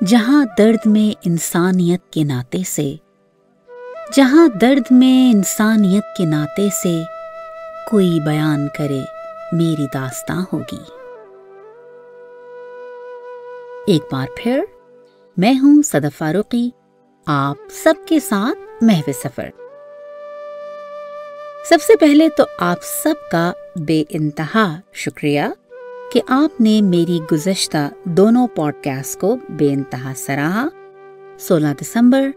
جہاں درد میں انسانیت کے ناطے سے، جہاں درد میں انسانیت کے ناطے سے کوئی بیان کرے میری داستاں ہوگی۔ ایک بار پھر میں ہوں صدف فاروقی، آپ سب کے ساتھ محو سفر۔ سب سے پہلے تو آپ سب کا بے انتہا شکریہ کہ آپ نے میری گزشتہ دونوں پوڈ کاسٹ کو بے انتہا سراہا۔ 16 دسمبر،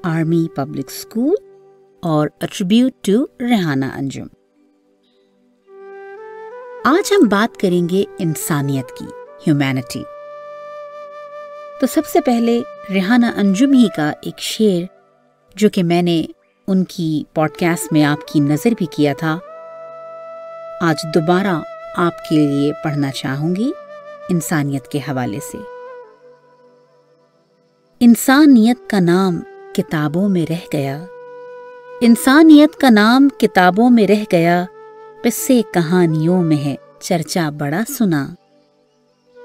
آرمی پبلک اسکول اور اٹریبیوٹ ٹو ریحانہ انجم۔ آج ہم بات کریں گے انسانیت کی، ہیومینٹی۔ تو سب سے پہلے ریحانہ انجم ہی کا ایک شعر جو کہ میں نے ان کی پوڈ کاسٹ میں آپ کی نظر بھی کیا تھا، آج دوبارہ آپ کے لیے پڑھنا چاہوں گی انسانیت کے حوالے سے۔ انسانیت کا نام کتابوں میں رہ گیا، انسانیت کا نام کتابوں میں رہ گیا، قصے کہانیوں میں ہے چرچا بڑا سنا۔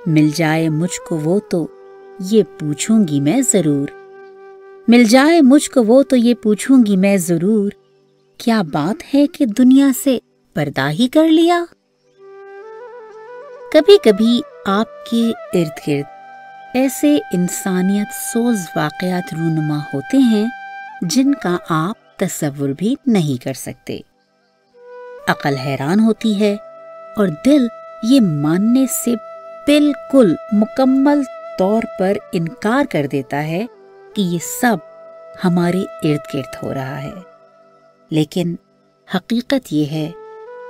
مل جائے مجھ کو وہ تو یہ پوچھوں گی میں ضرور، مل جائے مجھ کو وہ تو یہ پوچھوں گی میں ضرور، کیا بات ہے کہ دنیا سے پردہ ہی کر لیا۔ کبھی کبھی آپ کے ارد گرد ایسے انسانیت سوز واقعات رونما ہوتے ہیں جن کا آپ تصور بھی نہیں کر سکتے۔ عقل حیران ہوتی ہے اور دل یہ ماننے سے بالکل مکمل طور پر انکار کر دیتا ہے کہ یہ سب ہمارے ارد گرد ہو رہا ہے۔ لیکن حقیقت یہ ہے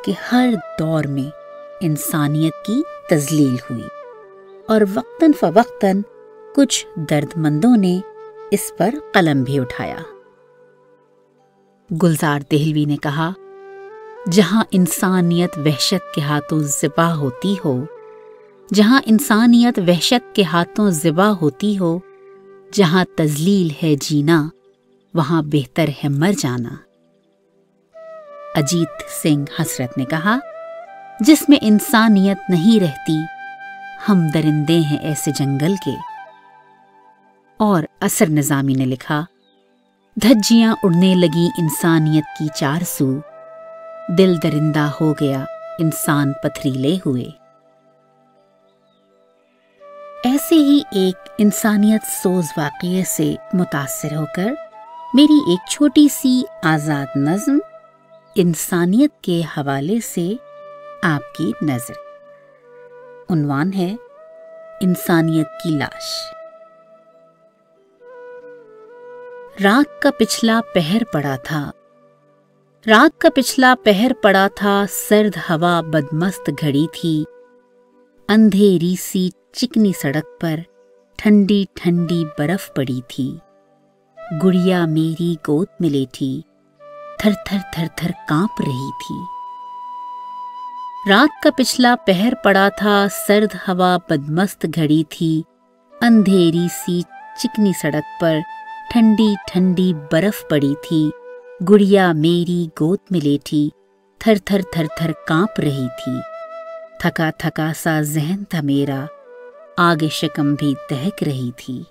کہ ہر دور میں انسانیت کی تذلیل ہوئی اور وقتاً فوقتاً کچھ درد مندوں نے اس پر قلم بھی اٹھایا۔ گلزار دہلوی نے کہا، جہاں انسانیت وحشت کے ہاتھوں ذبح ہوتی ہو، جہاں انسانیت وحشت کے ہاتھوں ذبح ہوتی ہو، جہاں تذلیل ہے جینا وہاں بہتر ہے مر جانا۔ اجیت سنگھ حسرت نے کہا، جس میں انسانیت نہیں رہتی ہم درندے ہیں ایسے جنگل کے۔ اور اثر نظامی نے لکھا، دھجیاں اڑنے لگی انسانیت کی چار سو، دل درندہ ہو گیا انسان پتھریلے ہوئے۔ ایسے ہی ایک انسانیت سوز واقعے سے متاثر ہو کر میری ایک چھوٹی سی آزاد نظم انسانیت کے حوالے سے آپ کی نظر۔ عنوان ہے انسانیت کی لاش۔ رات کا پچھلا پہر پڑا تھا، رات کا پچھلا پہر پڑا تھا، سرد ہوا بدمست گھڑی تھی، اندھیری سی چکنی سڑک پر ٹھنڈی ٹھنڈی برف پڑی تھی، گڑیا میری گود میں لیٹی تھر تھر تھر تھر کانپ رہی تھی۔ رات کا پچھلا پہر پڑا تھا، سرد ہوا بدمست گھڑی تھی، اندھیری سی چکنی سڑک پر ٹھنڈی ٹھنڈی برف پڑی تھی، گڑیا میری گود میں لیٹی تھر تھر تھر تھر کانپ رہی تھی، تھکا تھکا سا ذہن تھا میرا، آگ شکم بھی دہک رہی تھی۔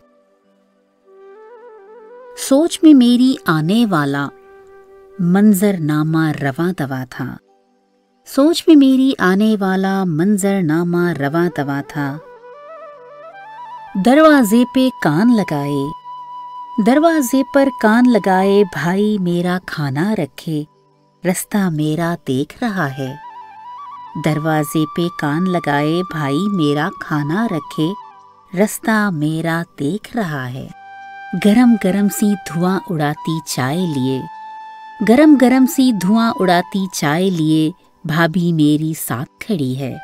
سوچ میں میری آنے والا منظر نامہ رواں دواں تھا، سوچ میں میری آنے والا منظر نامہ رواں دواں تھا، دروازے پہ کان لگائے، دروازے پر کان لگائے، بھائی میرا کھانا رکھے، رستہ میرا دیکھ رہا ہے، دروازے پہ کان لگائے، بھائی میرا کھانا رکھے، رستہ میرا دیکھ رہا ہے۔ گرم گرم سی دھواں اڑاتی چائے لیے، گرم گرم سی دھواں اڑاتی چائے لیے، بھابھی میری ساتھ کھڑی ہے،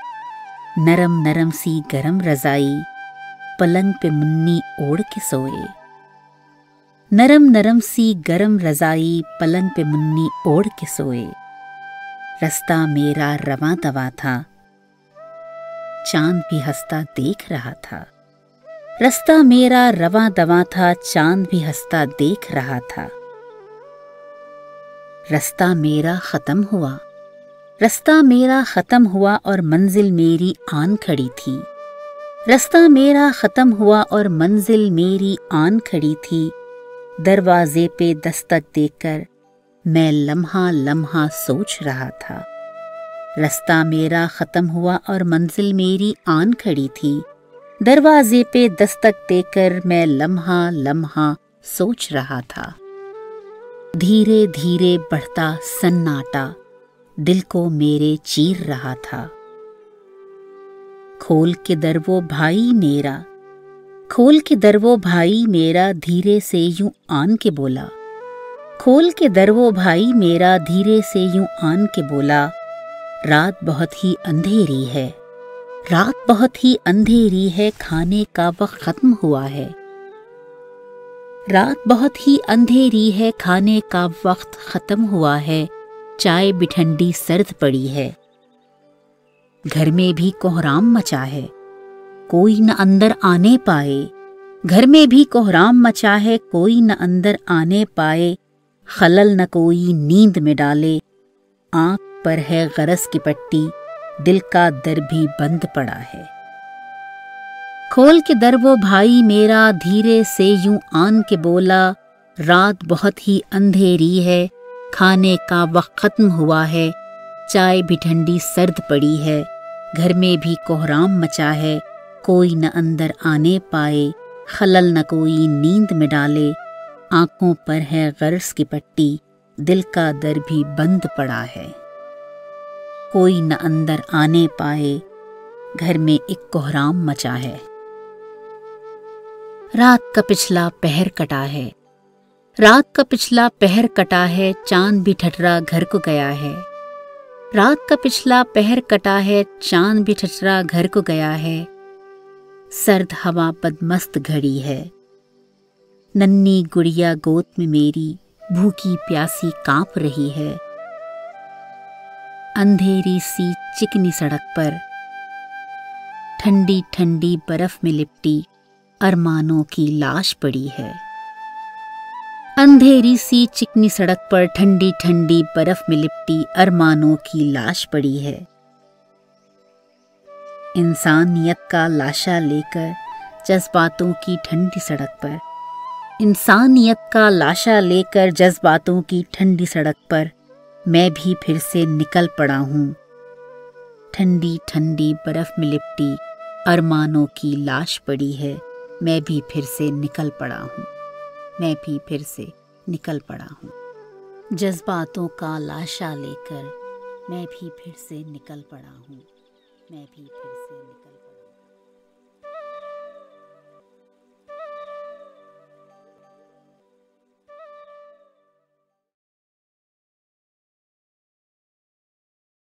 نرم نرم سی گرم رضائی، پلنگ پہ منی اوڑھ کے سوئے، نرم نرم سی گرم رضائی، پلنگ پہ منی اوڑھ کے سوئے، رستہ میرا رواں دواں تھا، چاند بھی ہنستا دیکھ رہا تھا، رستہ میرا رواں دواں تھا، چاند بھی ہنستا دیکھ رہا تھا، رستہ میرا ختم ہوا، رستہ میرا ختم ہوا اور منزل میری آن کھڑی تھی، رستہ میرا ختم ہوا اور منزل میری آن کھڑی تھی، دروازے پہ دستک دے کر میں لمحہ لمحہ سوچ رہا تھا۔ رستہ میرا ختم ہوا اور منزل میری آن کھڑی تھی، دروازے پہ دستک دے کر میں لمحہ لمحہ سوچ رہا تھا۔ دھیرے دھیرے بڑھتا سناٹا دل کو میرے چیر رہا تھا۔ کھول کے در وہ بھائی میرا، کھول کے در وہ بھائی میرا دھیرے سے یوں آن کے بولا، کھول کے در وہ بھائی میرا دھیرے سے یوں آن کے بولا، رات بہت ہی اندھیری ہے، رات بہت ہی اندھیری ہے، کھانے کا وقت ختم ہوا ہے، رات بہت ہی اندھیری ہے، کھانے کا وقت ختم ہوا ہے، چائے بھی ٹھنڈی سرد پڑی ہے، گھر میں بھی کوہرام مچا ہے، کوئی نہ اندر آنے پائے، گھر میں بھی کوہرام مچا ہے، کوئی نہ اندر آنے پائے، خلل نہ کوئی نیند میں ڈالے، آنکھ پر ہے غرض کی پٹی، دل کا در بھی بند پڑا ہے۔ کھول کے در وہ بھائی میرا دھیرے سے یوں آن کے بولا، رات بہت ہی اندھیری ہے، کھانے کا وقت ختم ہوا ہے، چائے بھی ٹھنڈی سرد پڑی ہے، گھر میں بھی کوہرام مچا ہے، کوئی نہ اندر آنے پائے، خلل نہ کوئی نیند میں ڈالے، آنکھوں پر ہے غرض کی پٹی، دل کا در بھی بند پڑا ہے، کوئی نہ اندر آنے پائے، گھر میں ایک کوہرام مچا ہے۔ رات کا پچھلا پہر کٹا ہے، رات کا پچھلا پہر کٹا ہے، چاند بھی ٹھٹرا گھر کو گیا ہے، رات کا پچھلا پہر کٹا ہے، چاند بھی ٹھٹرا گھر کو گیا ہے، سرد ہوا بدمست گھڑی ہے، ننھی گڑیا گود میں میری بھوکی پیاسی کانپ رہی ہے، اندھیری سی چکنی سڑک پر ٹھنڈی ٹھنڈی برف میں لپٹی ارمانوں کی لاش پڑی ہے، اندھیری سی چکنی سڑک پر ٹھنڈی ٹھنڈی برف میں لپٹی ارمانوں کی لاش پڑی ہے، انسانیت کا لاشا لے کر جذباتوں کی ٹھنڈی سڑک پر، انسانیت کا لاشا لے کر جذباتوں کی ٹھنڈی سڑک پر میں بھی پھر سے نکل پڑا ہوں، ٹھنڈی ٹھنڈی برف میں لپٹی ارمانوں کی لاش پڑی ہے، میں بھی پھر سے نکل پڑا ہوں، میں بھی پھر سے نکل پڑا ہوں، جذباتوں کا لاشا لے کر میں بھی پھر سے نکل پڑا ہوں، میں بھی پھر سے نکل پڑا ہوں۔